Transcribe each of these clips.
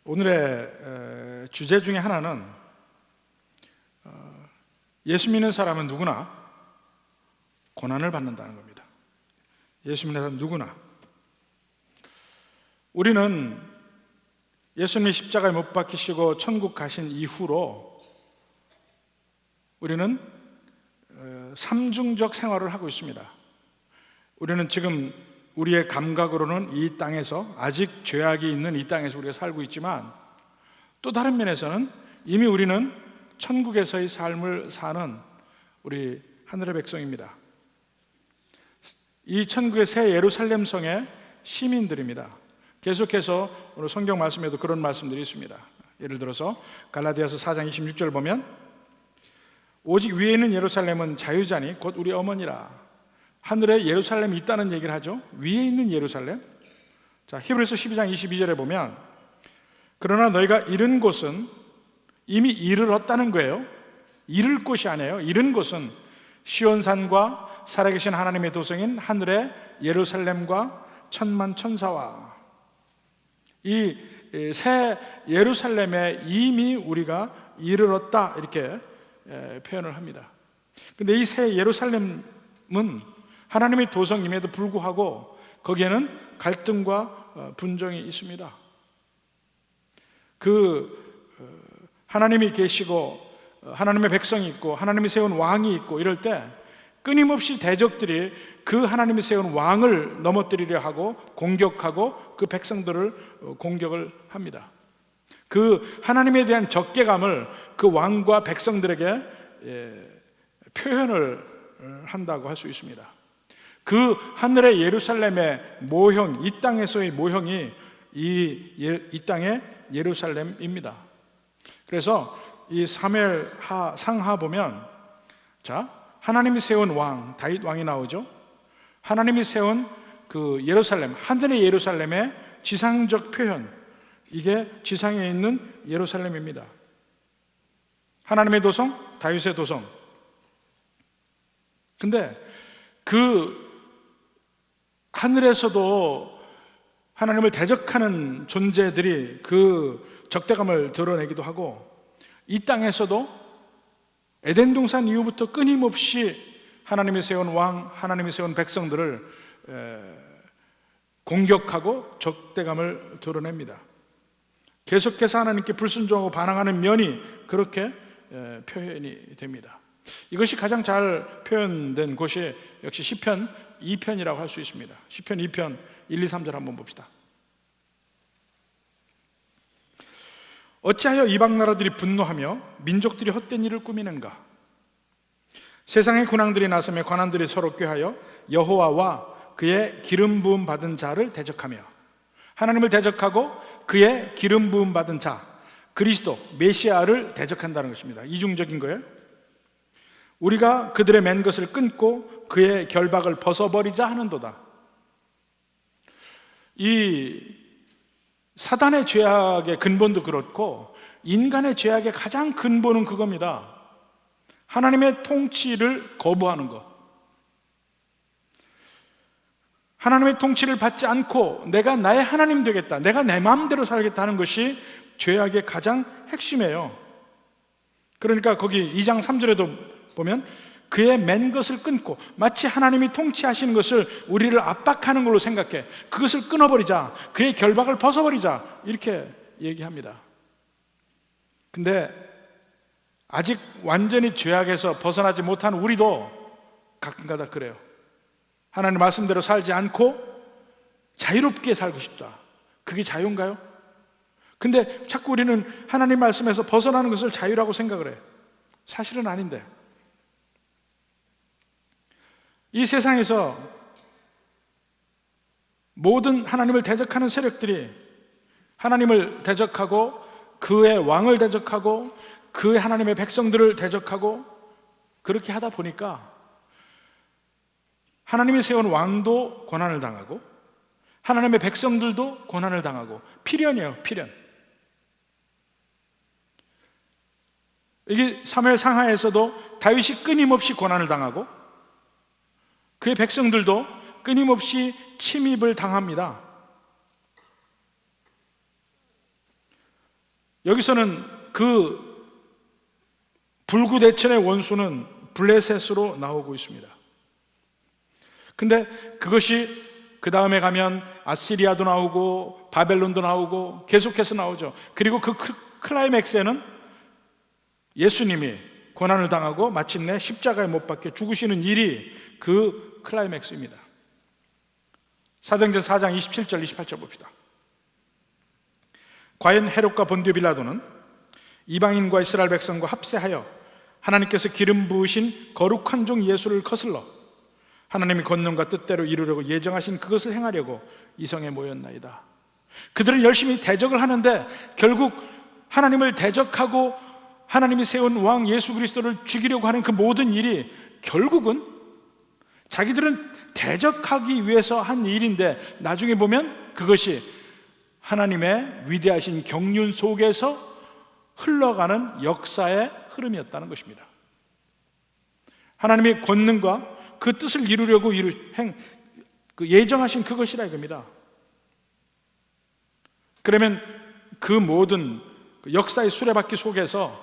오늘의 주제 중에 하나는 예수 믿는 사람은 누구나 고난을 받는다는 겁니다. 예수 믿는 사람은 누구나. 우리는 예수님이 십자가에 못 박히시고 천국 가신 이후로 우리는 삼중적 생활을 하고 있습니다. 우리는 지금 우리의 감각으로는 이 땅에서, 아직 죄악이 있는 이 땅에서 우리가 살고 있지만, 또 다른 면에서는 이미 우리는 천국에서의 삶을 사는 우리 하늘의 백성입니다. 이 천국의 새 예루살렘 성의 시민들입니다. 계속해서 오늘 성경 말씀에도 그런 말씀들이 있습니다. 예를 들어서 갈라디아서 4장 26절 보면, 오직 위에 있는 예루살렘은 자유자니 곧 우리 어머니라. 하늘에 예루살렘이 있다는 얘기를 하죠. 위에 있는 예루살렘. 자, 히브리서 12장 22절에 보면, 그러나 너희가 이른 곳은 이미 이르렀다는 거예요. 이를 곳이 아니에요. 이른 곳은 시온산과 살아계신 하나님의 도성인 하늘의 예루살렘과 천만 천사와 이 새 예루살렘에 이미 우리가 이르렀다, 이렇게 표현을 합니다. 근데 이 새 예루살렘은 하나님의 도성임에도 불구하고 거기에는 갈등과 분쟁이 있습니다. 하나님이 계시고 하나님의 백성이 있고 하나님이 세운 왕이 있고 이럴 때 끊임없이 대적들이 그 하나님이 세운 왕을 넘어뜨리려 하고 공격하고 그 백성들을 공격을 합니다. 그 하나님에 대한 적개감을 그 왕과 백성들에게 표현을 한다고 할 수 있습니다. 그 하늘의 예루살렘의 모형, 이 땅에서의 모형이 이 땅의 예루살렘입니다. 그래서 이 사무엘하 상하 보면, 자, 하나님이 세운 왕 다윗 왕이 나오죠. 하나님이 세운 그 예루살렘, 하늘의 예루살렘의 지상적 표현, 이게 지상에 있는 예루살렘입니다. 하나님의 도성, 다윗의 도성. 근데 그 하늘에서도 하나님을 대적하는 존재들이 그 적대감을 드러내기도 하고, 이 땅에서도 에덴 동산 이후부터 끊임없이 하나님이 세운 왕, 하나님이 세운 백성들을 공격하고 적대감을 드러냅니다. 계속해서 하나님께 불순종하고 반항하는 면이 그렇게 표현이 됩니다. 이것이 가장 잘 표현된 곳이 역시 시편 2편이라고 할 수 있습니다. 시편 2편 1, 2, 3절 한번 봅시다. 어찌하여 이방 나라들이 분노하며 민족들이 헛된 일을 꾸미는가? 세상의 군왕들이 나서며 관원들이 서로 꾀하여 여호와와 그의 기름 부음 받은 자를 대적하며, 하나님을 대적하고 그의 기름 부음 받은 자, 그리스도 메시아를 대적한다는 것입니다. 이중적인 거예요. 우리가 그들의 맨 것을 끊고 그의 결박을 벗어버리자 하는도다. 이 사단의 죄악의 근본도 그렇고 인간의 죄악의 가장 근본은 그겁니다. 하나님의 통치를 거부하는 것. 하나님의 통치를 받지 않고 내가 나의 하나님 되겠다, 내가 내 마음대로 살겠다는 것이 죄악의 가장 핵심이에요. 그러니까 거기 2장 3절에도 보면, 그의 맨 것을 끊고, 마치 하나님이 통치하시는 것을 우리를 압박하는 걸로 생각해. 그것을 끊어버리자, 그의 결박을 벗어버리자, 이렇게 얘기합니다. 근데 아직 완전히 죄악에서 벗어나지 못한 우리도 가끔가다 그래요. 하나님 말씀대로 살지 않고 자유롭게 살고 싶다. 그게 자유인가요? 근데 자꾸 우리는 하나님 말씀에서 벗어나는 것을 자유라고 생각을 해요. 사실은 아닌데, 이 세상에서 모든 하나님을 대적하는 세력들이 하나님을 대적하고 그의 왕을 대적하고 그의 하나님의 백성들을 대적하고 그렇게 하다 보니까 하나님이 세운 왕도 고난을 당하고 하나님의 백성들도 고난을 당하고, 필연이에요, 필연. 이게 사무엘 상하에서도 다윗이 끊임없이 고난을 당하고 그의 백성들도 끊임없이 침입을 당합니다. 여기서는 그 불구대천의 원수는 블레셋으로 나오고 있습니다. 근데 그것이 그 다음에 가면 아시리아도 나오고 바벨론도 나오고 계속해서 나오죠. 그리고 그 클라이맥스에는 예수님이 고난을 당하고 마침내 십자가에 못 박혀 죽으시는 일이 그 클라이맥스입니다. 사도행전 4장 27절 28절 봅시다. 과연 헤롯과 본디오 빌라도는 이방인과 이스라엘 백성과 합세하여 하나님께서 기름 부으신 거룩한 종 예수를 거슬러 하나님이 권능과 뜻대로 이루려고 예정하신 그것을 행하려고 이 성에 모였나이다. 그들은 열심히 대적을 하는데 결국 하나님을 대적하고 하나님이 세운 왕 예수 그리스도를 죽이려고 하는 그 모든 일이 결국은 자기들은 대적하기 위해서 한 일인데 나중에 보면 그것이 하나님의 위대하신 경륜 속에서 흘러가는 역사의 흐름이었다는 것입니다. 하나님의 권능과 그 뜻을 이루려고 예정하신 그것이라 이겁니다. 그러면 그 모든 역사의 수레바퀴 속에서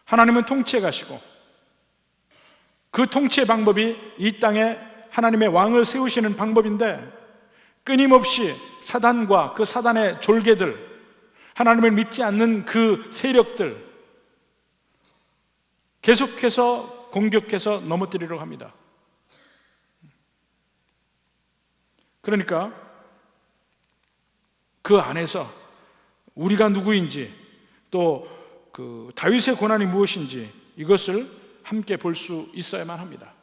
하나님은 통치해 가시고 그 통치의 방법이 이 땅에 하나님의 왕을 세우시는 방법인데 끊임없이 사단과 그 사단의 졸개들, 하나님을 믿지 않는 그 세력들 계속해서 공격해서 넘어뜨리려고 합니다. 그러니까 그 안에서 우리가 누구인지 또 그 다윗의 고난이 무엇인지 이것을 함께 볼 수 있어야만 합니다.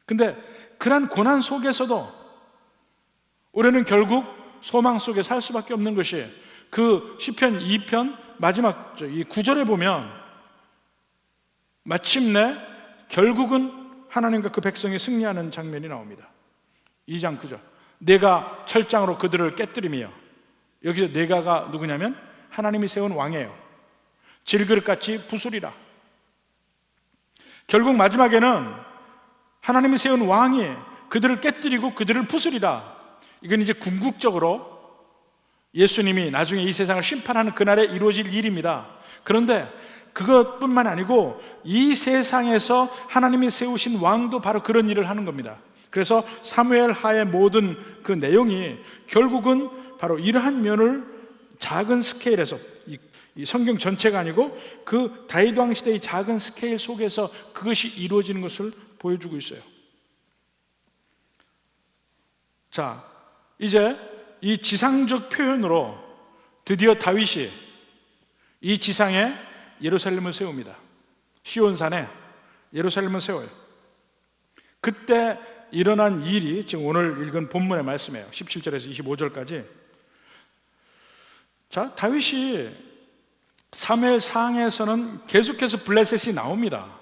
근데 그러한 고난 속에서도 우리는 결국 소망 속에 살 수밖에 없는 것이 그 시편 2편 마지막 이 9절에 보면 마침내 결국은 하나님과 그 백성이 승리하는 장면이 나옵니다. 2장 9절 내가 철장으로 그들을 깨뜨리며, 여기서 내가가 누구냐면 하나님이 세운 왕이에요. 질그릇같이 부수리라. 결국 마지막에는 하나님이 세운 왕이 그들을 깨뜨리고 그들을 부수리라. 이건 이제 궁극적으로 예수님이 나중에 이 세상을 심판하는 그날에 이루어질 일입니다. 그런데 그것뿐만 아니고 이 세상에서 하나님이 세우신 왕도 바로 그런 일을 하는 겁니다. 그래서 사무엘 하의 모든 그 내용이 결국은 바로 이러한 면을 작은 스케일에서 이 성경 전체가 아니고 그 다윗 왕 시대의 작은 스케일 속에서 그것이 이루어지는 것을 보여주고 있어요. 자, 이제 이 지상적 표현으로 드디어 다윗이 이 지상에 예루살렘을 세웁니다. 시온산에 예루살렘을 세워요. 그때 일어난 일이 지금 오늘 읽은 본문의 말씀이에요. 17절에서 25절까지. 자, 다윗이 사무엘상에서는 계속해서 블레셋이 나옵니다.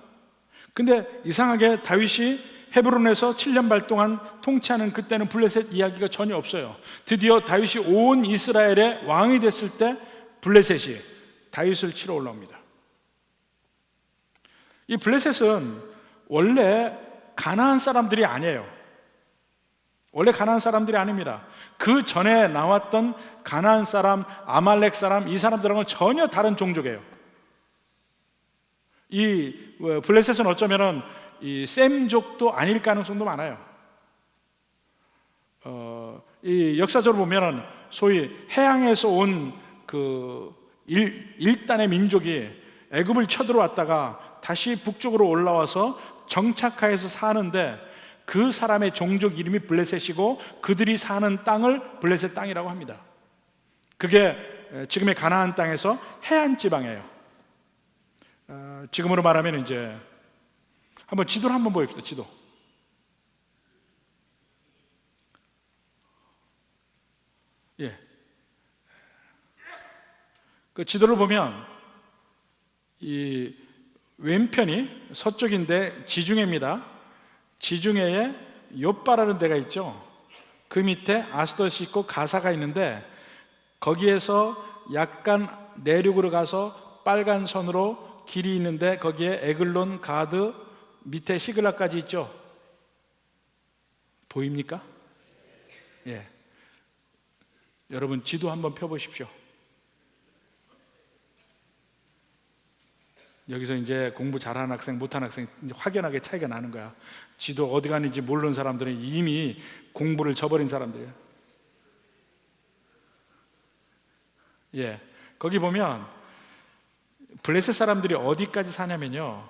근데 이상하게 다윗이 헤브론에서 7년 반 동안 통치하는 그때는 블레셋 이야기가 전혀 없어요. 드디어 다윗이 온 이스라엘의 왕이 됐을 때 블레셋이 다윗을 치러 올라옵니다. 이 블레셋은 원래 가나안 사람들이 아니에요. 원래 가나안 사람들이 아닙니다. 그 전에 나왔던 가나안 사람, 아말렉 사람, 이 사람들하고는 전혀 다른 종족이에요. 이 블레셋은 어쩌면은 이 셈족도 아닐 가능성도 많아요. 이 역사적으로 보면은 소위 해양에서 온 그 일단의 민족이 애굽을 쳐들어왔다가 다시 북쪽으로 올라와서 정착하여서 사는데 그 사람의 종족 이름이 블레셋이고 그들이 사는 땅을 블레셋 땅이라고 합니다. 그게 지금의 가나안 땅에서 해안 지방이에요. 지금으로 말하면 이제 한번 지도를 한번 보입시다. 지도. 예. 그 지도를 보면 이 왼편이 서쪽인데 지중해입니다. 지중해에 욥바라는 데가 있죠. 그 밑에 아스돗이 있고 가사가 있는데 거기에서 약간 내륙으로 가서 빨간 선으로 길이 있는데 거기에 에글론, 가드, 밑에 시글락까지 있죠. 보입니까? 예. 여러분 지도 한번 펴보십시오. 여기서 이제 공부 잘하는 학생, 못하는 학생 이제 확연하게 차이가 나는 거야. 지도 어디 가는지 모르는 사람들은 이미 공부를 저버린 사람들이에요. 예, 거기 보면 블레셋 사람들이 어디까지 사냐면요,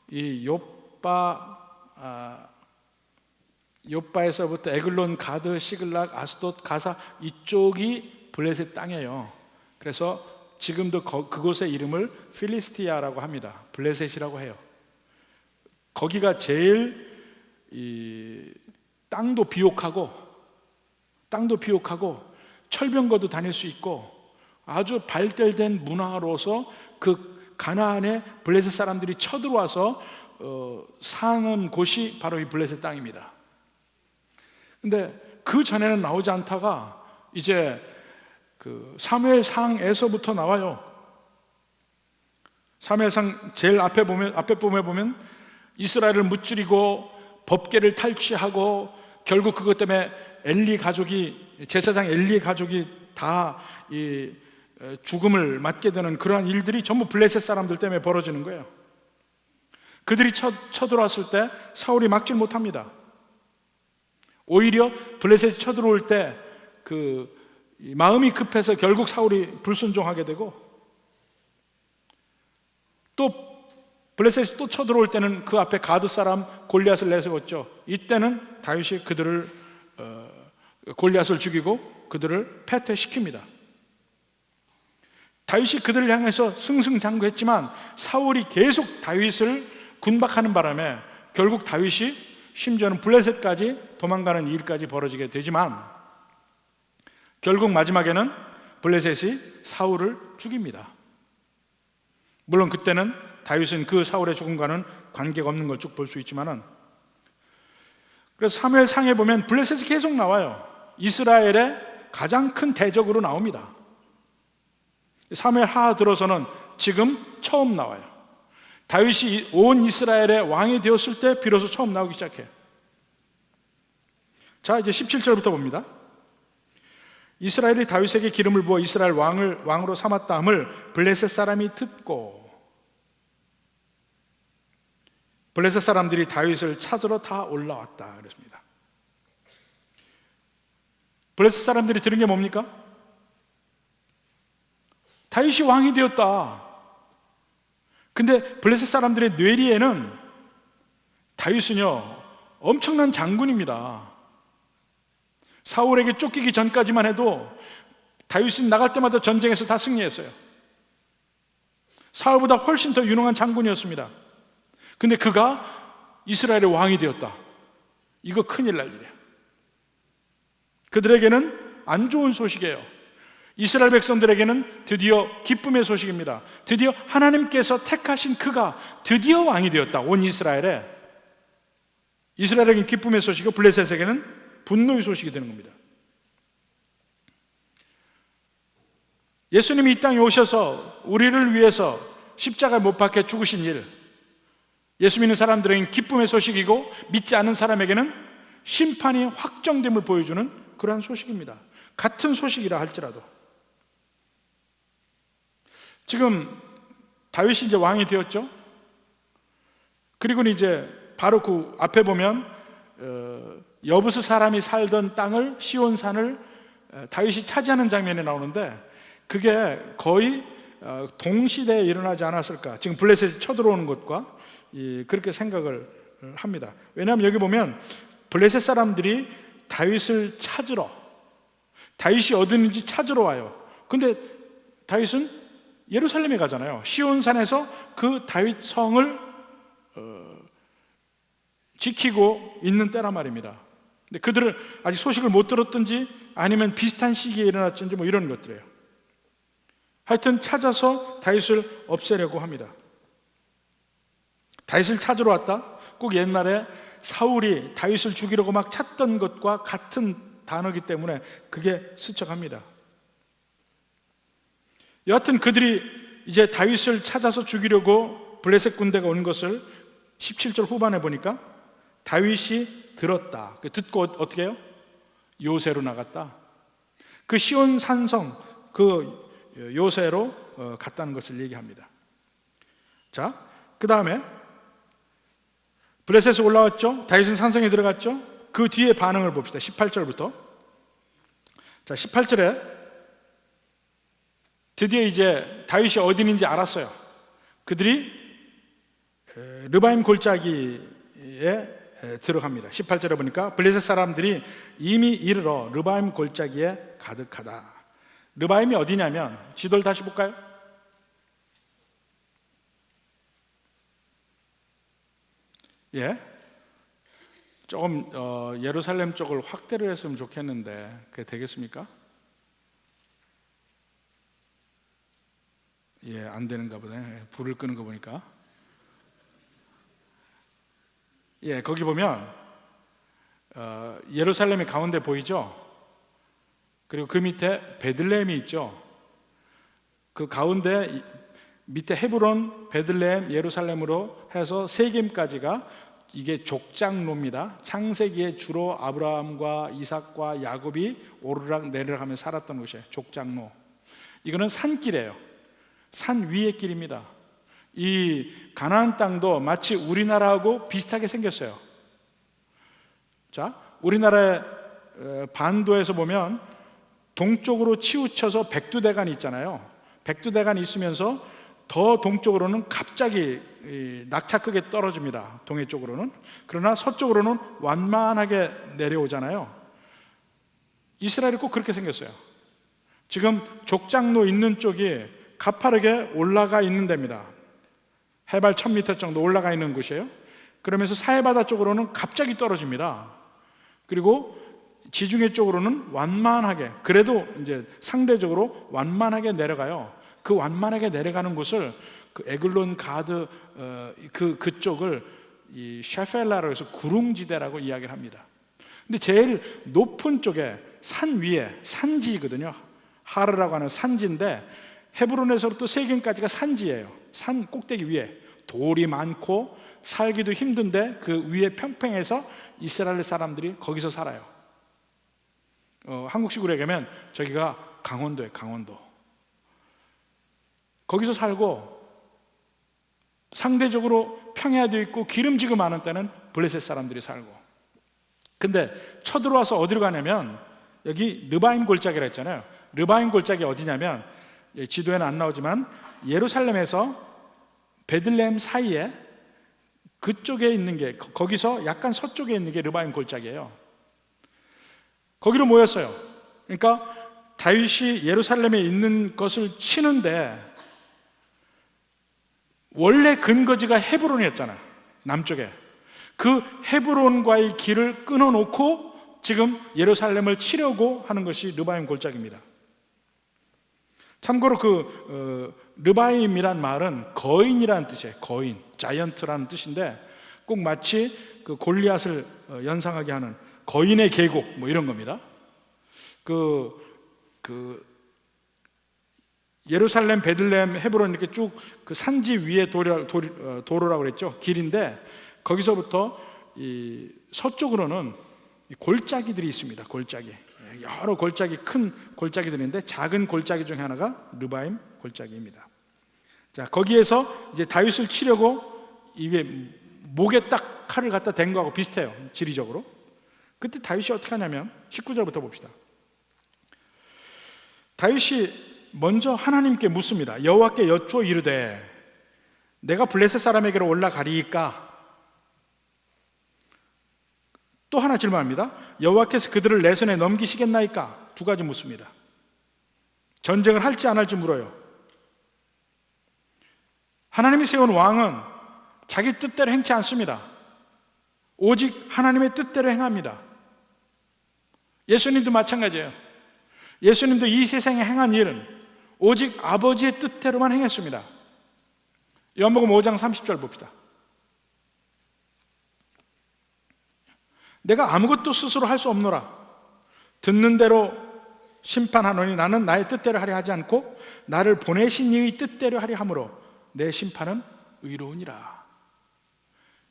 이 요바에서부터 에글론, 가드, 시글락, 아스돗, 가사 이쪽이 블레셋 땅이에요. 그래서 지금도 그곳의 이름을 필리스티아라고 합니다. 블레셋이라고 해요. 거기가 제일 땅도 비옥하고 철병거도 다닐 수 있고 아주 발달된 문화로서 그 가나안에 블레셋 사람들이 쳐들어와서 사는 곳이 바로 이 블레셋 땅입니다. 근데 그 전에는 나오지 않다가 이제 그 사무엘상에서부터 나와요. 사무엘상 제일 앞에 보면 이스라엘을 무찌르고 법궤를 탈취하고 결국 그것 때문에 제사장 엘리 가족이 다 이 죽음을 맞게 되는 그러한 일들이 전부 블레셋 사람들 때문에 벌어지는 거예요. 그들이 쳐들어왔을 때 사울이 막질 못합니다. 오히려 블레셋이 쳐들어올 때 그 마음이 급해서 결국 사울이 불순종하게 되고, 또 블레셋이 또 쳐들어올 때는 그 앞에 가드 사람 골리앗을 내세웠죠. 이때는 다윗이 골리앗을 죽이고 그들을 패퇴시킵니다. 다윗이 그들을 향해서 승승장구했지만 사울이 계속 다윗을 군박하는 바람에 결국 다윗이 심지어는 블레셋까지 도망가는 일까지 벌어지게 되지만 결국 마지막에는 블레셋이 사울을 죽입니다. 물론 그때는 다윗은 그 사울의 죽음과는 관계가 없는 걸 쭉 볼 수 있지만은, 그래서 사무엘상에 보면 블레셋이 계속 나와요. 이스라엘의 가장 큰 대적으로 나옵니다. 사무엘 하하 들어서는 지금 처음 나와요. 다윗이 온 이스라엘의 왕이 되었을 때 비로소 처음 나오기 시작해요. 자, 이제 17절부터 봅니다. 이스라엘이 다윗에게 기름을 부어 이스라엘 왕으로 삼았다함을 블레셋 사람이 듣고 블레셋 사람들이 다윗을 찾으러 다 올라왔다 그랬습니다. 블레셋 사람들이 들은 게 뭡니까? 다윗이 왕이 되었다. 근데 블레셋 사람들의 뇌리에는 다윗은요 엄청난 장군입니다. 사울에게 쫓기기 전까지만 해도 다윗은 나갈 때마다 전쟁에서 다 승리했어요. 사울보다 훨씬 더 유능한 장군이었습니다. 근데 그가 이스라엘의 왕이 되었다. 이거 큰일 날 일이에요. 그들에게는 안 좋은 소식이에요. 이스라엘 백성들에게는 드디어 기쁨의 소식입니다. 드디어 하나님께서 택하신 그가 드디어 왕이 되었다. 온 이스라엘에게는 기쁨의 소식이고 블레셋에게는 분노의 소식이 되는 겁니다. 예수님이 이 땅에 오셔서 우리를 위해서 십자가에 못 박혀 죽으신 일, 예수 믿는 사람들에게는 기쁨의 소식이고 믿지 않는 사람에게는 심판이 확정됨을 보여주는 그러한 소식입니다. 같은 소식이라 할지라도. 지금 다윗이 이제 왕이 되었죠. 그리고 이제 바로 그 앞에 보면 여부스 사람이 살던 땅을, 시온산을 다윗이 차지하는 장면이 나오는데 그게 거의 동시대에 일어나지 않았을까. 지금 블레셋이 쳐들어오는 것과 그렇게 생각을 합니다. 왜냐하면 여기 보면 블레셋 사람들이 다윗을 찾으러, 다윗이 어디 있는지 찾으러 와요. 근데 다윗은 예루살렘에 가잖아요. 시온산에서 그 다윗 성을 지키고 있는 때란 말입니다. 근데 그들은 아직 소식을 못 들었든지 아니면 비슷한 시기에 일어났든지 뭐 이런 것들이에요. 하여튼 찾아서 다윗을 없애려고 합니다. 다윗을 찾으러 왔다? 꼭 옛날에 사울이 다윗을 죽이려고 막 찾던 것과 같은 단어이기 때문에 그게 스쳐갑니다. 여하튼 그들이 이제 다윗을 찾아서 죽이려고 블레셋 군대가 온 것을 17절 후반에 보니까 다윗이 들었다. 듣고 어떻게 해요? 요새로 나갔다. 그 시온 산성 그 요새로 갔다는 것을 얘기합니다. 자, 그 다음에 블레셋에 올라왔죠. 다윗은 산성에 들어갔죠. 그 뒤에 반응을 봅시다. 18절부터. 자, 18절에 드디어 이제 다윗이 어디 있는지 알았어요. 그들이 르바임 골짜기에 들어갑니다. 18절에 보니까 블레셋 사람들이 이미 이르러 르바임 골짜기에 가득하다. 르바임이 어디냐면, 지도를 다시 볼까요? 예, 조금 예루살렘 쪽을 확대를 했으면 좋겠는데 그게 되겠습니까? 예, 안 되는가 보네. 불을 끄는 거 보니까. 예, 거기 보면 예루살렘이 가운데 보이죠? 그리고 그 밑에 베들레헴이 있죠. 그 가운데 밑에 헤브론, 베들레헴, 예루살렘으로 해서 세겜까지가 이게 족장로입니다. 창세기에 주로 아브라함과 이삭과 야곱이 오르락 내리락 하며 살았던 곳이에요. 족장로. 이거는 산길이에요. 산 위의 길입니다. 이 가나안 땅도 마치 우리나라하고 비슷하게 생겼어요. 자, 우리나라의 반도에서 보면 동쪽으로 치우쳐서 백두대간이 있잖아요. 백두대간이 있으면서 더 동쪽으로는 갑자기 낙차크게 떨어집니다. 동해 쪽으로는. 그러나 서쪽으로는 완만하게 내려오잖아요. 이스라엘이 꼭 그렇게 생겼어요. 지금 족장로 있는 쪽이 가파르게 올라가 있는 데입니다. 해발 1000m 정도 올라가 있는 곳이에요. 그러면서 사해바다 쪽으로는 갑자기 떨어집니다. 그리고 지중해 쪽으로는 완만하게, 그래도 이제 상대적으로 완만하게 내려가요. 그 완만하게 내려가는 곳을 그 에글론 가드 그쪽을 이 샤펠라로 해서 구릉지대라고 이야기를 합니다. 근데 제일 높은 쪽에 산 위에 산지거든요. 하르라고 하는 산지인데 헤브론에서부터 세겜까지가 산지예요. 산 꼭대기 위에 돌이 많고 살기도 힘든데 그 위에 평평해서 이스라엘 사람들이 거기서 살아요. 한국식으로 얘기하면 저기가 강원도예요. 강원도. 거기서 살고 상대적으로 평야도 있고 기름지고 많은 때는 블레셋 사람들이 살고. 근데 쳐들어와서 어디로 가냐면 여기 르바임 골짜기라 했잖아요. 르바임 골짜기 어디냐면 지도에는 안 나오지만 예루살렘에서 베들레헴 사이에 그쪽에 있는 게, 거기서 약간 서쪽에 있는 게 르바임 골짜기예요. 거기로 모였어요. 그러니까 다윗이 예루살렘에 있는 것을 치는데 원래 근거지가 헤브론이었잖아요. 남쪽에. 그 헤브론과의 길을 끊어놓고 지금 예루살렘을 치려고 하는 것이 르바임 골짜기입니다. 참고로 르바임이란 말은 거인이라는 뜻이에요. 거인, 자이언트라는 뜻인데 꼭 마치 그 골리앗을 연상하게 하는 거인의 계곡 뭐 이런 겁니다. 예루살렘, 베들레헴, 헤브론 이렇게 쭉 그 산지 위에 도로라고 그랬죠. 길인데 거기서부터 이 서쪽으로는 골짜기들이 있습니다. 골짜기. 여러 골짜기, 큰 골짜기들인데 작은 골짜기 중에 하나가 르바임 골짜기입니다. 자, 거기에서 이제 다윗을 치려고 입에 목에 딱 칼을 갖다 댄 거하고 비슷해요. 지리적으로. 그때 다윗이 어떻게 하냐면 19절부터 봅시다. 다윗이 먼저 하나님께 묻습니다. 여호와께 여쭈어 이르되 내가 블레셋 사람에게로 올라가리이까? 또 하나 질문합니다. 여호와께서 그들을 내 손에 넘기시겠나이까? 두 가지 묻습니다. 전쟁을 할지 안 할지 물어요. 하나님이 세운 왕은 자기 뜻대로 행치 않습니다. 오직 하나님의 뜻대로 행합니다. 예수님도 마찬가지예요. 예수님도 이 세상에 행한 일은 오직 아버지의 뜻대로만 행했습니다. 요한복음 5장 30절 봅시다. 내가 아무것도 스스로 할 수 없노라. 듣는 대로 심판하노니 나는 나의 뜻대로 하려 하지 않고 나를 보내신 이의 뜻대로 하려 함으로 내 심판은 의로우니라.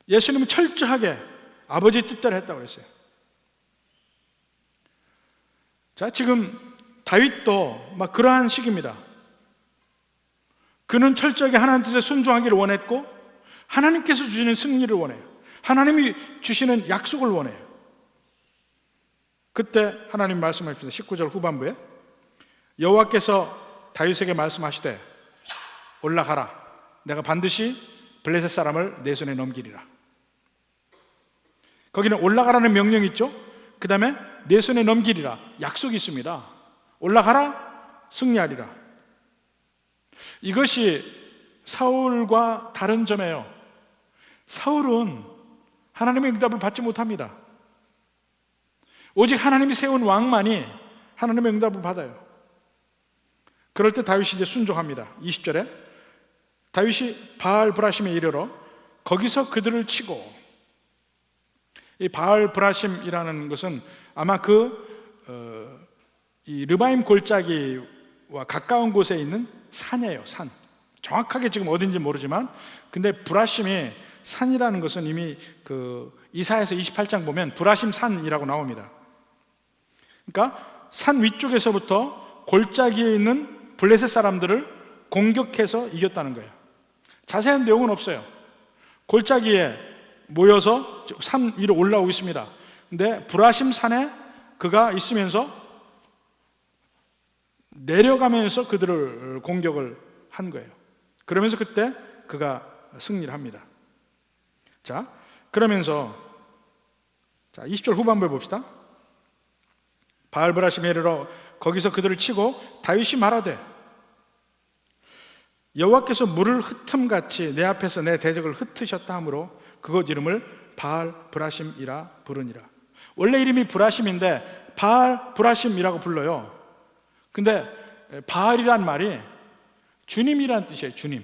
예수님은 철저하게 아버지의 뜻대로 했다고 그랬어요. 자, 지금 다윗도 막 그러한 식입니다. 그는 철저하게 하나님 뜻에 순종하기를 원했고 하나님께서 주시는 승리를 원해요. 하나님이 주시는 약속을 원해요. 그때 하나님 말씀하십니다. 19절 후반부에 여호와께서 다윗에게 말씀하시되 올라가라. 내가 반드시 블레셋 사람을 내 손에 넘기리라. 거기는 올라가라는 명령이 있죠. 그 다음에 내 손에 넘기리라 약속이 있습니다. 올라가라, 승리하리라. 이것이 사울과 다른 점이에요. 사울은 하나님의 응답을 받지 못합니다. 오직 하나님이 세운 왕만이 하나님의 응답을 받아요. 그럴 때 다윗이 이제 순종합니다. 20절에 다윗이 바알 브라심에 이르러 거기서 그들을 치고, 이 바알 브라심이라는 것은 아마 이 르바임 골짜기와 가까운 곳에 있는 산이에요. 산. 정확하게 지금 어딘지 모르지만, 근데 브라심이 산이라는 것은 이미 이사야서 28장 보면 브라심 산이라고 나옵니다. 그러니까 산 위쪽에서부터 골짜기에 있는 블레셋 사람들을 공격해서 이겼다는 거예요. 자세한 내용은 없어요. 골짜기에 모여서 산 위로 올라오고 있습니다. 근데 브라심 산에 그가 있으면서 내려가면서 그들을 공격을 한 거예요. 그러면서 그때 그가 승리를 합니다. 자, 그러면서 20절 후반부에 봅시다. 바알브라심에 이르러 거기서 그들을 치고 다윗이 말하되 여호와께서 물을 흩음같이 내 앞에서 내 대적을 흩으셨다 하므로 그곳 이름을 바알브라심이라 부르니라. 원래 이름이 브라심인데 바알브라심이라고 불러요. 근데 바알이란 말이 주님이란 뜻이에요. 주님,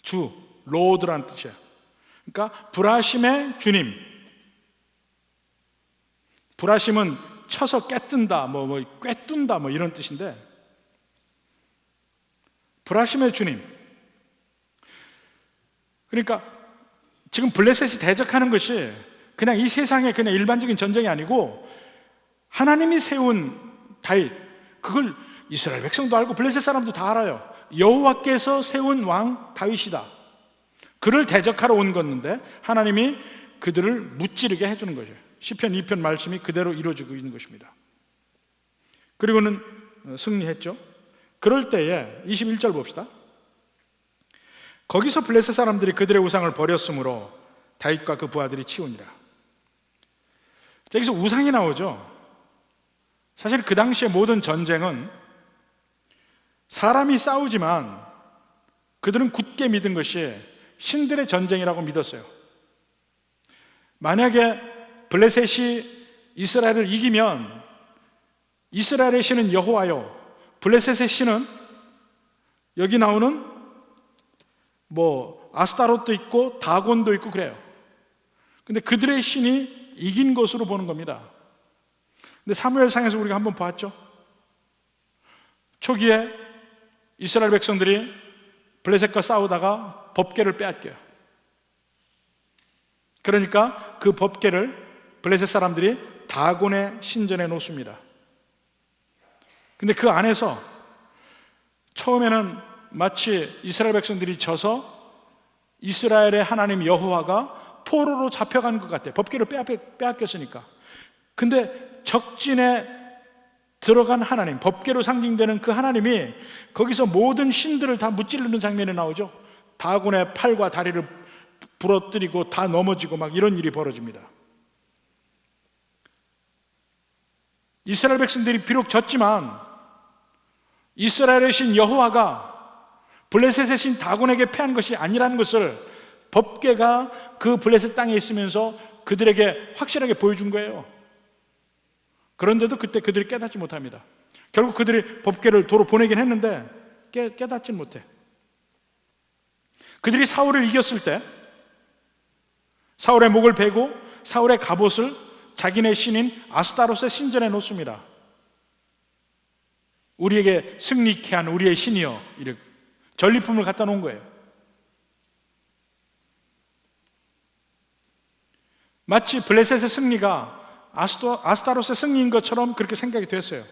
주, 로드란 뜻이에요. 그러니까 브라심의 주님. 브라심은 쳐서 깨뜬다, 꿰뚫다 이런 뜻인데, 브라심의 주님. 그러니까 지금 블레셋이 대적하는 것이 그냥 이 세상의 그냥 일반적인 전쟁이 아니고 하나님이 세운 다윗, 그걸 이스라엘 백성도 알고 블레셋 사람도 다 알아요. 여호와께서 세운 왕 다윗이다. 그를 대적하러 온 건데 하나님이 그들을 무찌르게 해주는 거죠. 시편 2편 말씀이 그대로 이루어지고 있는 것입니다. 그리고는 승리했죠. 그럴 때에 21절 봅시다. 거기서 블레셋 사람들이 그들의 우상을 버렸으므로 다윗과 그 부하들이 치우니라. 여기서 우상이 나오죠. 사실 그 당시의 모든 전쟁은 사람이 싸우지만 그들은 굳게 믿은 것이 신들의 전쟁이라고 믿었어요. 만약에 블레셋이 이스라엘을 이기면 이스라엘의 신은 여호와요, 블레셋의 신은 여기 나오는 아스타롯도 있고 다곤도 있고 그래요. 근데 그들의 신이 이긴 것으로 보는 겁니다. 근데 사무엘상에서 우리가 한번 봤죠. 초기에 이스라엘 백성들이 블레셋과 싸우다가 법궤를 빼앗겨요. 그러니까 그 법궤를 블레셋 사람들이 다곤의 신전에 놓습니다. 근데 그 안에서 처음에는 마치 이스라엘 백성들이 져서 이스라엘의 하나님 여호와가 포로로 잡혀간 것 같아요. 법궤를 빼앗겼으니까. 근데 적진에 들어간 하나님, 법궤로 상징되는 그 하나님이 거기서 모든 신들을 다 무찌르는 장면이 나오죠. 다곤의 팔과 다리를 부러뜨리고 다 넘어지고 이런 일이 벌어집니다. 이스라엘 백성들이 비록 졌지만 이스라엘의 신 여호와가 블레셋의 신 다곤에게 패한 것이 아니라는 것을 법궤가 그 블레셋 땅에 있으면서 그들에게 확실하게 보여준 거예요. 그런데도 그때 그들이 깨닫지 못합니다. 결국 그들이 법궤를 도로 보내긴 했는데 깨닫지 못해. 그들이 사울을 이겼을 때 사울의 목을 베고 사울의 갑옷을 자기네 신인 아스타롯의 신전에 놓습니다. 우리에게 승리케 한 우리의 신이여, 이렇게 전리품을 갖다 놓은 거예요. 마치 블레셋의 승리가 아스타롯의 승리인 것처럼 그렇게 생각이 됐어요.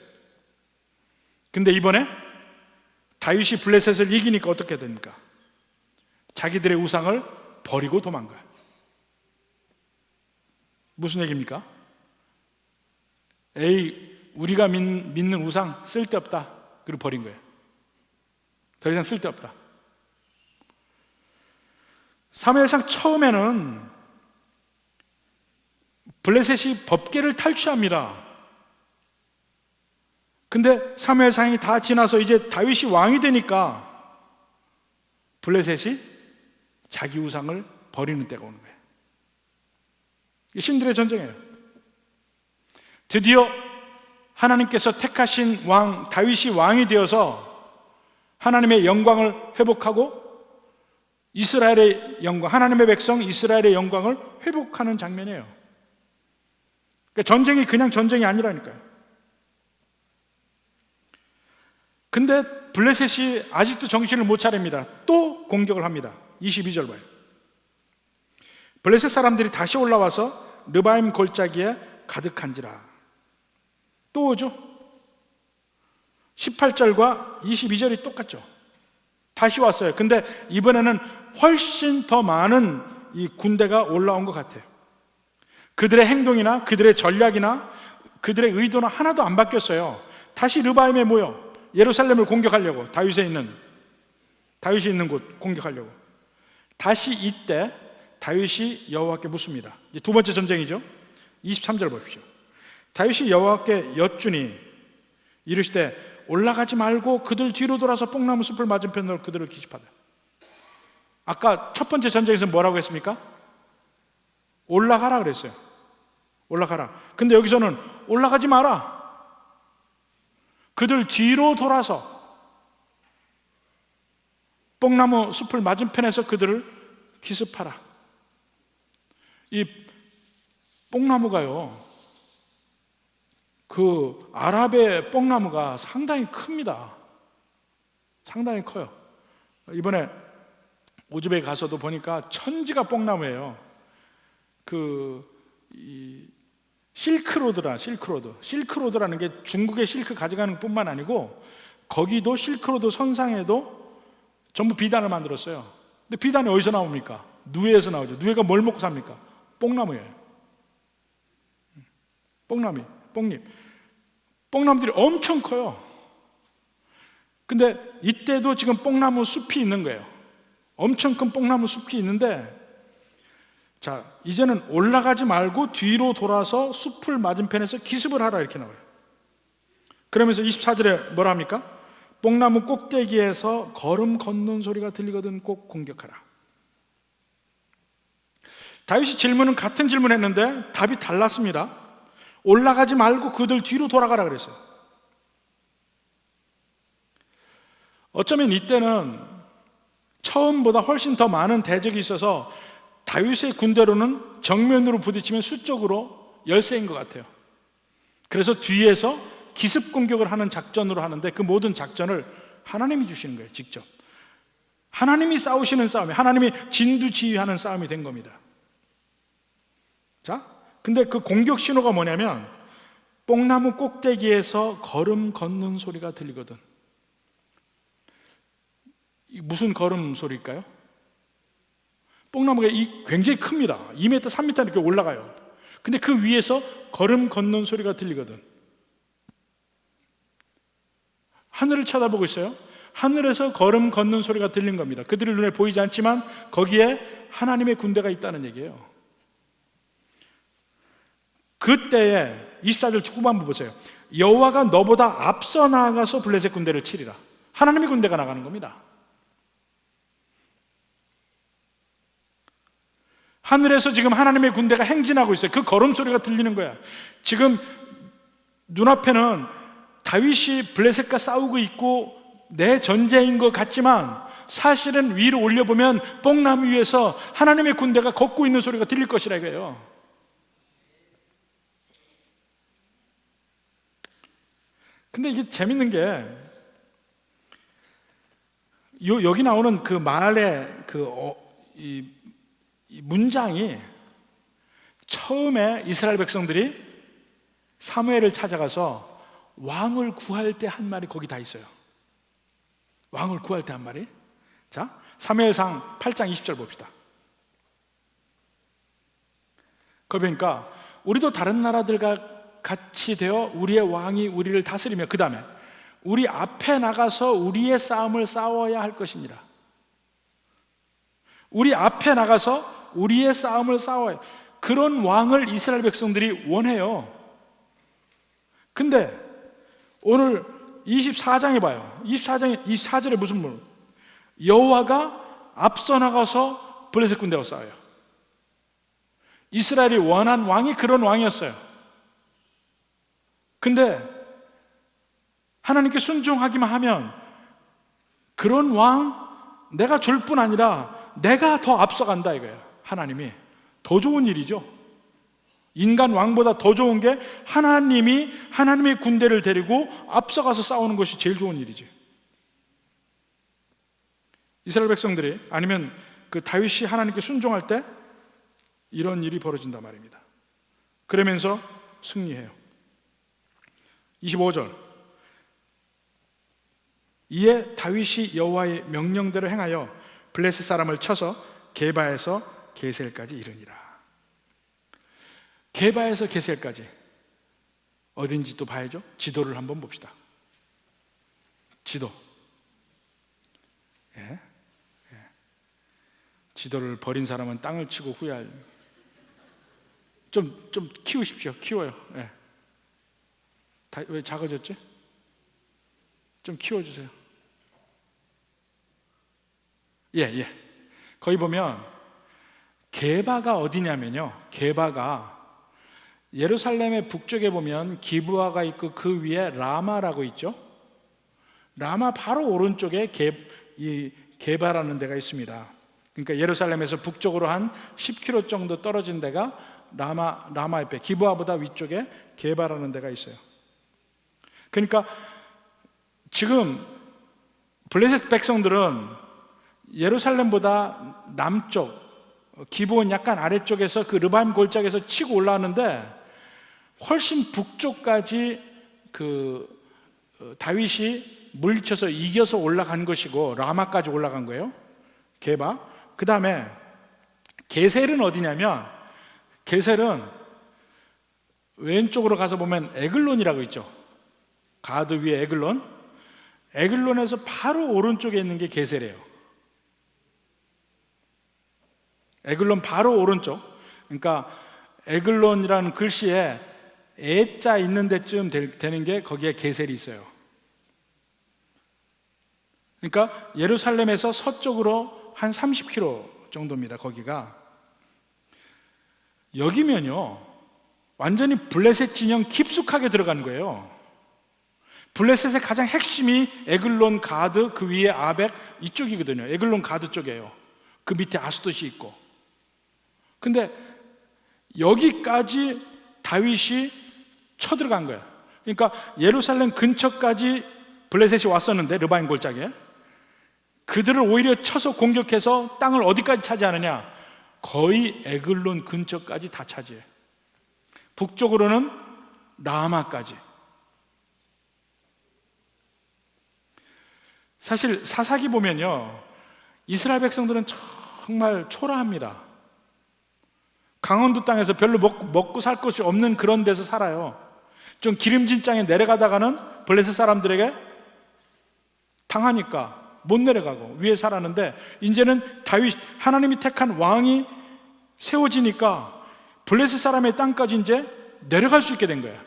근데 이번에 다윗이 블레셋을 이기니까 어떻게 됩니까? 자기들의 우상을 버리고 도망가요. 무슨 얘기입니까? 에이, 우리가 믿는 우상 쓸데없다. 그리고 버린 거예요. 더 이상 쓸데없다. 사무엘상 처음에는 블레셋이 법궤를 탈취합니다. 근데 사무엘상이 다 지나서 이제 다윗이 왕이 되니까 블레셋이 자기 우상을 버리는 때가 오는 거예요. 이게 신들의 전쟁이에요. 드디어 하나님께서 택하신 왕 다윗이 왕이 되어서 하나님의 영광을 회복하고 이스라엘의 영광, 하나님의 백성 이스라엘의 영광을 회복하는 장면이에요. 그러니까 전쟁이 그냥 전쟁이 아니라니까요. 근데 블레셋이 아직도 정신을 못 차립니다. 또 공격을 합니다. 22절 봐요. 블레셋 사람들이 다시 올라와서 르바임 골짜기에 가득한지라. 또 오죠. 18절과 22절이 똑같죠. 다시 왔어요. 근데 이번에는 훨씬 더 많은 이 군대가 올라온 것 같아요. 그들의 행동이나 그들의 전략이나 그들의 의도나 하나도 안 바뀌었어요. 다시 르바임에 모여 예루살렘을 공격하려고, 다윗이 있는 곳 공격하려고. 다시 이때 다윗이 여호와께 묻습니다. 이제 두 번째 전쟁이죠. 23절 보십시오. 다윗이 여호와께 여쭈니 이르시되 올라가지 말고 그들 뒤로 돌아서 뽕나무 숲을 맞은편으로 그들을 기습하다. 아까 첫 번째 전쟁에서 뭐라고 했습니까? 올라가라 그랬어요. 올라가라. 근데 여기서는 올라가지 마라. 그들 뒤로 돌아서 뽕나무 숲을 맞은편에서 그들을 기습하라. 이 뽕나무가요, 그 아랍의 뽕나무가 상당히 큽니다. 상당히 커요. 이번에 우즈벡 가서도 보니까 천지가 뽕나무예요. 실크로드라는 게 중국의 실크 가져가는 뿐만 아니고 거기도 실크로드 선상에도 전부 비단을 만들었어요. 근데 비단이 어디서 나옵니까? 누에에서 나오죠. 누에가 뭘 먹고 삽니까? 뽕나무예요. 뽕잎. 뽕나무들이 엄청 커요. 근데 이때도 지금 뽕나무 숲이 있는 거예요. 엄청 큰 뽕나무 숲이 있는데, 자, 이제는 올라가지 말고 뒤로 돌아서 숲을 맞은편에서 기습을 하라 이렇게 나와요. 그러면서 24절에 뭐라 합니까? 뽕나무 꼭대기에서 걸음 걷는 소리가 들리거든 꼭 공격하라. 다윗이 같은 질문했는데 답이 달랐습니다. 올라가지 말고 그들 뒤로 돌아가라 그랬어요. 어쩌면 이때는 처음보다 훨씬 더 많은 대적이 있어서 다윗의 군대로는 정면으로 부딪히면 수적으로 열세인 것 같아요. 그래서 뒤에서 기습 공격을 하는 작전으로 하는데 그 모든 작전을 하나님이 주시는 거예요. 직접 하나님이 싸우시는 싸움이, 하나님이 진두지휘하는 싸움이 된 겁니다. 자, 근데 그 공격 신호가 뭐냐면 뽕나무 꼭대기에서 걸음 걷는 소리가 들리거든. 무슨 걸음 소리일까요? 뽕나무가 굉장히 큽니다. 2m, 3m 이렇게 올라가요. 근데 그 위에서 걸음 걷는 소리가 들리거든. 하늘을 쳐다보고 있어요. 하늘에서 걸음 걷는 소리가 들린 겁니다. 그들의 눈에 보이지 않지만 거기에 하나님의 군대가 있다는 얘기예요. 그때에 24절 후반부 보세요. 여호와가 너보다 앞서 나아가서 블레셋 군대를 치리라. 하나님의 군대가 나가는 겁니다. 하늘에서 지금 하나님의 군대가 행진하고 있어요. 그 걸음소리가 들리는 거야. 지금 눈앞에는 다윗이 블레셋과 싸우고 있고 내 전쟁인 것 같지만 사실은 위로 올려보면 뽕나무 위에서 하나님의 군대가 걷고 있는 소리가 들릴 것이라 이거예요. 근데 이게 재밌는 게 여기 나오는 그 말의 이 문장이 처음에 이스라엘 백성들이 사무엘을 찾아가서 왕을 구할 때 한 말이 거기 다 있어요. 왕을 구할 때 한 말이. 자, 사무엘상 8장 20절 봅시다. 거 보니까 우리도 다른 나라들과 같이 되어 우리의 왕이 우리를 다스리며, 그 다음에 우리 앞에 나가서 우리의 싸움을 싸워야 할 것이니라. 우리 앞에 나가서 우리의 싸움을 싸워야, 그런 왕을 이스라엘 백성들이 원해요. 근데 오늘 24장에 봐요. 24장에 이 4절에 무슨 말? 여호와가 앞서 나가서 블레셋 군대와 싸워요. 이스라엘이 원한 왕이 그런 왕이었어요. 근데 하나님께 순종하기만 하면 그런 왕 내가 줄 뿐 아니라 내가 더 앞서간다 이거예요. 하나님이 더 좋은 일이죠. 인간 왕보다 더 좋은 게 하나님의 군대를 데리고 앞서가서 싸우는 것이 제일 좋은 일이지. 이스라엘 백성들이, 아니면 그 다윗이 하나님께 순종할 때 이런 일이 벌어진단 말입니다. 그러면서 승리해요. 25절, 이에 다윗이 여호와의 명령대로 행하여 블레셋 사람을 쳐서 게바에서 게셀까지 이르니라. 게바에서 게셀까지 어딘지 또 봐야죠. 지도를 한번 봅시다. 지도. 예. 지도를 버린 사람은 땅을 치고 후회할. 좀 키우십시오. 키워요. 예. 왜 작아졌지? 좀 키워주세요. 예. 거기 보면 게바가 어디냐면요, 게바가 예루살렘의 북쪽에 보면 기브아가 있고 그 위에 라마라고 있죠. 라마 바로 오른쪽에 게바라는 데가 있습니다. 그러니까 예루살렘에서 북쪽으로 한 10km 정도 떨어진 데가 라마 옆에, 기브아보다 위쪽에 게바라는 데가 있어요. 그러니까 지금 블레셋 백성들은 예루살렘보다 남쪽, 기브온 약간 아래쪽에서 그 르바임 골짜기에서 치고 올라왔는데 훨씬 북쪽까지 다윗이 물리쳐서 이겨서 올라간 것이고, 라마까지 올라간 거예요. 게바. 그 다음에 게셀은 어디냐면, 게셀은 왼쪽으로 가서 보면 에글론이라고 있죠. 가드 위에 에글론. 에글론에서 바로 오른쪽에 있는 게 게셀이에요. 에글론 바로 오른쪽. 그러니까 에글론이라는 글씨에 에자 있는 데쯤 되는 게 거기에 게셀이 있어요. 그러니까 예루살렘에서 서쪽으로 한 30km 정도입니다. 거기가. 여기면요 완전히 블레셋 진영 깊숙하게 들어간 거예요. 블레셋의 가장 핵심이 에글론, 가드, 그 위에 아벡 이쪽이거든요. 에글론, 가드 쪽이에요. 그 밑에 아스돗이 있고. 근데 여기까지 다윗이 쳐들어간 거예요. 그러니까 예루살렘 근처까지 블레셋이 왔었는데, 르바임 골짜기에 그들을 오히려 쳐서 공격해서 땅을 어디까지 차지하느냐, 거의 에글론 근처까지 다 차지해. 북쪽으로는 라마까지. 사실 사사기 보면요, 이스라엘 백성들은 정말 초라합니다. 강원도 땅에서 별로 먹고 살 것이 없는 그런 데서 살아요. 좀 기름진 땅에 내려가다가는 블레셋 사람들에게 당하니까 못 내려가고 위에 살았는데, 이제는 다윗, 하나님이 택한 왕이 세워지니까 블레셋 사람의 땅까지 이제 내려갈 수 있게 된 거야.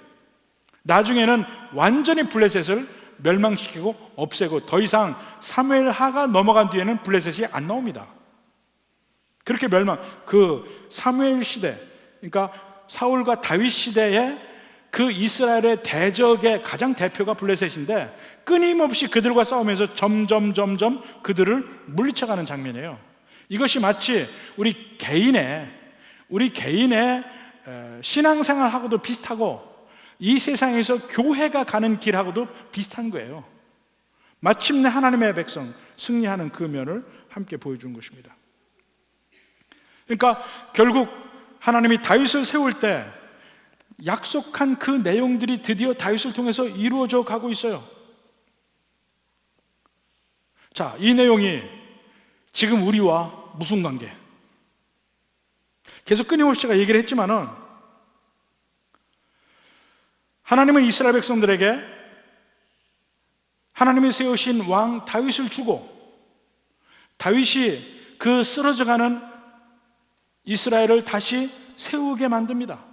나중에는 완전히 블레셋을 멸망시키고 없애고, 더 이상 사무엘하가 넘어간 뒤에는 블레셋이 안 나옵니다. 그렇게 그 사무엘 시대, 그러니까 사울과 다윗 시대에 그 이스라엘의 대적의 가장 대표가 블레셋인데, 끊임없이 그들과 싸우면서 점점 그들을 물리쳐가는 장면이에요. 이것이 마치 우리 개인의 신앙생활하고도 비슷하고, 이 세상에서 교회가 가는 길하고도 비슷한 거예요. 마침내 하나님의 백성 승리하는 그 면을 함께 보여준 것입니다. 그러니까 결국 하나님이 다윗을 세울 때 약속한 그 내용들이 드디어 다윗을 통해서 이루어져 가고 있어요. 자, 이 내용이 지금 우리와 무슨 관계? 계속 끊임없이 제가 얘기를 했지만은 하나님은 이스라엘 백성들에게 하나님이 세우신 왕 다윗을 주고 다윗이 그 쓰러져가는 이스라엘을 다시 세우게 만듭니다.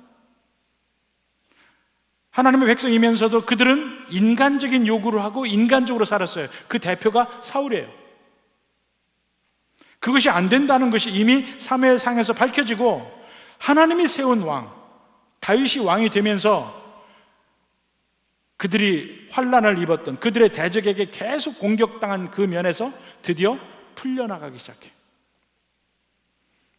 하나님의 백성이면서도 그들은 인간적인 요구를 하고 인간적으로 살았어요. 그 대표가 사울이에요. 그것이 안 된다는 것이 이미 사무엘상에서 밝혀지고 하나님이 세운 왕 다윗이 왕이 되면서 그들이 환난을 입었던 그들의 대적에게 계속 공격당한 그 면에서 드디어 풀려나가기 시작해요.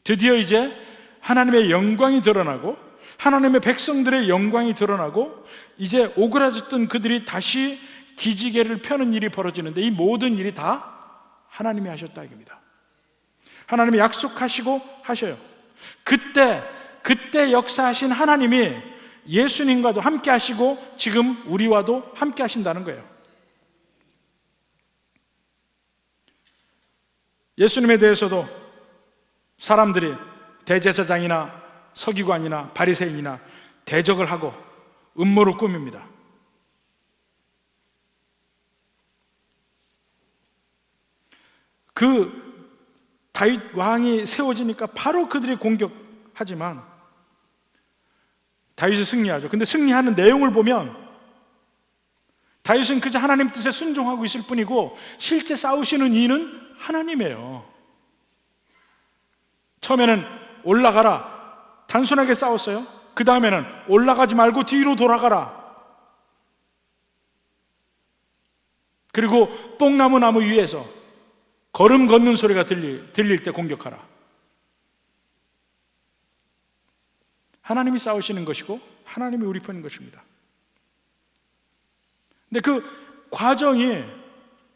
드디어 이제 하나님의 영광이 드러나고 하나님의 백성들의 영광이 드러나고 이제 오그라졌던 그들이 다시 기지개를 펴는 일이 벌어지는데 이 모든 일이 다 하나님이 하셨다 이겁니다. 하나님이 약속하시고 하셔요. 그때 역사하신 하나님이 예수님과도 함께 하시고 지금 우리와도 함께 하신다는 거예요. 예수님에 대해서도 사람들이 대제사장이나 서기관이나 바리새인이나 대적을 하고 음모를 꾸밉니다. 그 다윗 왕이 세워지니까 바로 그들이 공격하지만 다윗이 승리하죠. 근데 승리하는 내용을 보면 다윗은 그저 하나님 뜻에 순종하고 있을 뿐이고 실제 싸우시는 이는 하나님이에요. 처음에는 올라가라 단순하게 싸웠어요. 그 다음에는 올라가지 말고 뒤로 돌아가라. 그리고 뽕나무 나무 위에서 걸음 걷는 소리가 들릴 때 공격하라. 하나님이 싸우시는 것이고 하나님이 우리 편인 것입니다. 근데 그 과정이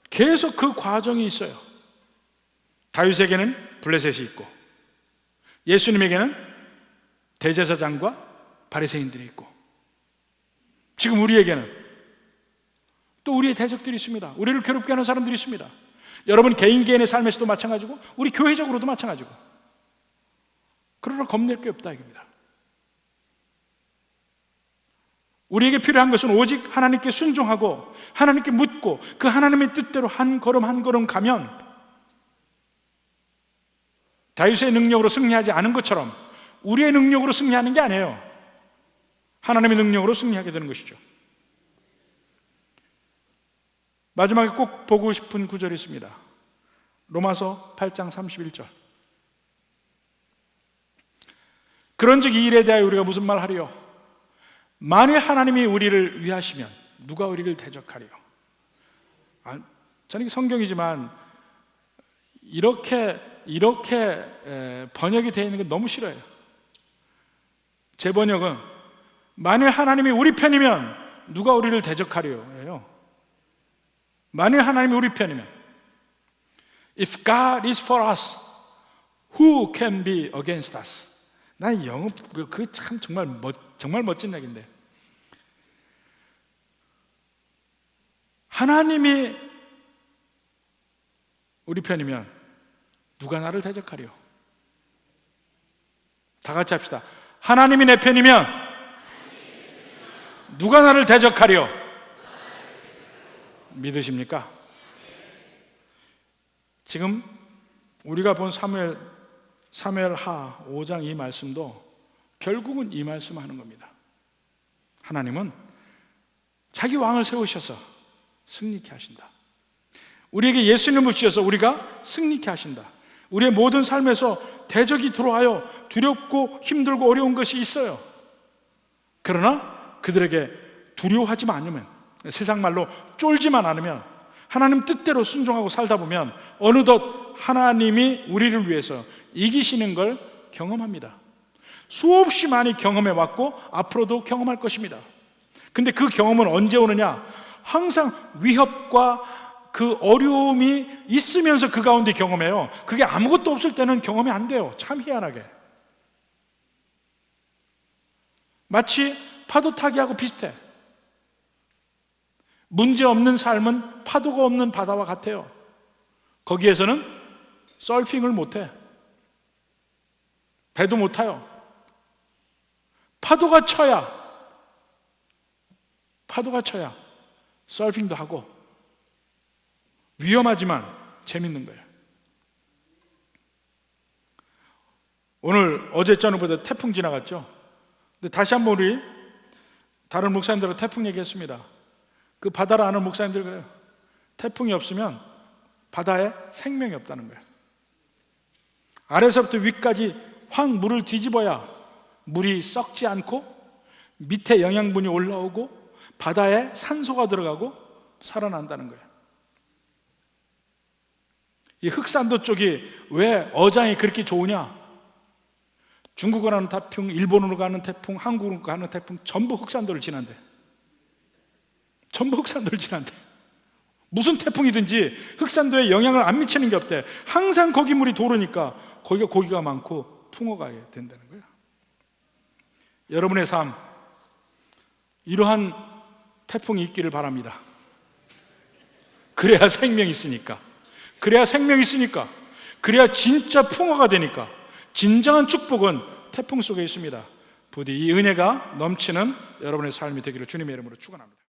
계속 그 과정이 있어요. 다윗에게는 블레셋이 있고 예수님에게는 대제사장과 바리새인들이 있고 지금 우리에게는 또 우리의 대적들이 있습니다. 우리를 괴롭게 하는 사람들이 있습니다. 여러분 개인의 삶에서도 마찬가지고 우리 교회적으로도 마찬가지고 그러나 겁낼 게 없다 이겁니다. 우리에게 필요한 것은 오직 하나님께 순종하고 하나님께 묻고 그 하나님의 뜻대로 한 걸음 한 걸음 가면 다윗의 능력으로 승리하지 않은 것처럼 우리의 능력으로 승리하는 게 아니에요. 하나님의 능력으로 승리하게 되는 것이죠. 마지막에 꼭 보고 싶은 구절이 있습니다. 로마서 8장 31절. 그런즉 이 일에 대하여 우리가 무슨 말 하리요? 만일 하나님이 우리를 위하시면 누가 우리를 대적하리요? 저는 성경이지만 이렇게 번역이 되어 있는 건 너무 싫어요. 제 번역은 만일 하나님이 우리 편이면 누가 우리를 대적하리요? 만일 하나님이 우리 편이면 If God is for us, who can be against us? 난 영어 그 참 정말 멋진 얘기인데 하나님이 우리 편이면 누가 나를 대적하리요? 다 같이 합시다. 하나님이 내 편이면 누가 나를 대적하리요? 믿으십니까? 지금 우리가 본 사무엘하 5장 이 말씀도 결국은 이 말씀 하는 겁니다. 하나님은 자기 왕을 세우셔서 승리케 하신다. 우리에게 예수님을 주셔서 우리가 승리케 하신다. 우리의 모든 삶에서 대적이 들어와요. 두렵고 힘들고 어려운 것이 있어요. 그러나 그들에게 두려워하지만 않으면, 세상 말로 쫄지만 않으면, 하나님 뜻대로 순종하고 살다 보면 어느덧 하나님이 우리를 위해서 이기시는 걸 경험합니다. 수없이 많이 경험해 왔고 앞으로도 경험할 것입니다. 근데 그 경험은 언제 오느냐? 항상 위협과 그 어려움이 있으면서 그 가운데 경험해요. 그게 아무것도 없을 때는 경험이 안 돼요. 참 희한하게. 마치 파도 타기하고 비슷해. 문제 없는 삶은 파도가 없는 바다와 같아요. 거기에서는 서핑을 못해. 배도 못 타요. 파도가 쳐야 서핑도 하고 위험하지만 재밌는 거예요. 오늘 어제 저녁보다 태풍 지나갔죠. 근데 다시 한번 우리 다른 목사님들하고 태풍 얘기했습니다. 그 바다를 아는 목사님들 그래요. 태풍이 없으면 바다에 생명이 없다는 거예요. 아래서부터 위까지 확 물을 뒤집어야 물이 썩지 않고 밑에 영양분이 올라오고 바다에 산소가 들어가고 살아난다는 거예요. 이 흑산도 쪽이 왜 어장이 그렇게 좋으냐? 중국으로 가는 태풍, 일본으로 가는 태풍, 한국으로 가는 태풍 전부 흑산도를 지난대. 전부 흑산도를 지난대. 무슨 태풍이든지 흑산도에 영향을 안 미치는 게 없대. 항상 거기 물이 도르니까 거기가 고기가 많고 풍어가 된다는 거예요. 여러분의 삶, 이러한 태풍이 있기를 바랍니다. 그래야 생명이 있으니까. 그래야 진짜 풍어가 되니까. 진정한 축복은 태풍 속에 있습니다. 부디 이 은혜가 넘치는 여러분의 삶이 되기를 주님의 이름으로 축원합니다.